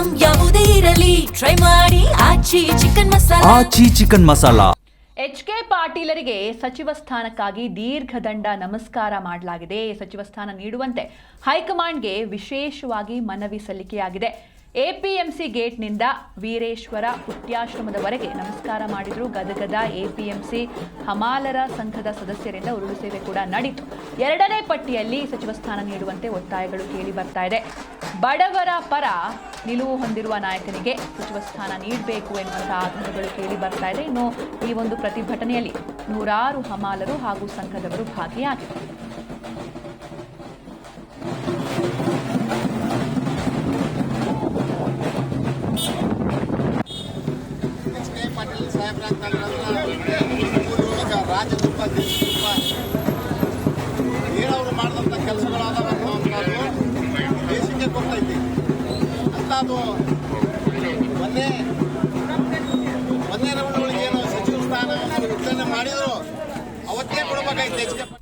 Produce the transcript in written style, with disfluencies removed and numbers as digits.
Item ಯಾವುದೇ ಇರಲಿ try ಮಾಡಿ ಆಚಿ ಚಿಕನ್ ಮಸಾಲಾ. ಎಚ್.ಕೆ. ಪಾಟೀಲರಿಗೆ ಸಚಿವ ಸ್ಥಾನಕ್ಕಾಗಿ ದೀರ್ಘದಂಡ ನಮಸ್ಕಾರ ಮಾಡಲಾಗಿದೆ. ಸಚಿವ ಸ್ಥಾನ ನೀಡುವಂತೆ ಹೈಕಮಾಂಡ್ಗೆ ವಿಶೇಷವಾಗಿ ಮನವಿ ಸಲ್ಲಿಕೆಯಾಗಿದೆ. ಎಪಿಎಂಸಿ ಗೇಟ್ನಿಂದ ವೀರೇಶ್ವರ ಪುಟ್ಯಾಶ್ರಮದವರೆಗೆ ನಮಸ್ಕಾರ ಮಾಡಿದ್ರು. ಗದಗದ ಎಪಿಎಂಸಿ ಹಮಾಲರ ಸಂಘದ ಸದಸ್ಯರಿಂದ ಉರುಳು ಸೇವೆ ಕೂಡ ನಡೆಯಿತು. ಎರಡನೇ ಪಟ್ಟಿಯಲ್ಲಿ ಸಚಿವ ಸ್ಥಾನ ನೀಡುವಂತೆ ಒತ್ತಾಯಗಳು ಕೇಳಿ ಬರ್ತಾ ಇದೆ. ಬಡವರ ಪರ ನಿಲುವು ಹೊಂದಿರುವ ನಾಯಕನಿಗೆ ಸಚಿವ ಸ್ಥಾನ ನೀಡಬೇಕು ಎನ್ನುವಂತಹ ಆಗ್ರಹಗಳು ಕೇಳಿ ಬರ್ತಾ ಇದೆ. ಇನ್ನು ಈ ಒಂದು ಪ್ರತಿಭಟನೆಯಲ್ಲಿ ನೂರಾರು ಹಮಾಲರು ಹಾಗೂ ಸಂಘದವರು ಭಾಗಿಯಾಗಿದ್ದಾರೆ. ರಾಜ್ಯ ತುಂಬ ದೇಶ ತುಂಬ ಏನವರು ಮಾಡಿದಂಥ ಕೆಲಸಗಳಾದವು ದೇಶಕ್ಕೆ ಕೊಡ್ತೈತಿ ಅಂತ ಅದು ಮೊನ್ನೆ ರೌಂಡ್ ಒಳಗೆ ಏನು ಸಚಿವ ಸ್ಥಾನವನ್ನು ವಿಸ್ತರಣೆ ಮಾಡಿದ್ರು ಅವತ್ತೇ ಕೊಡಬೇಕಾಯ್ತು.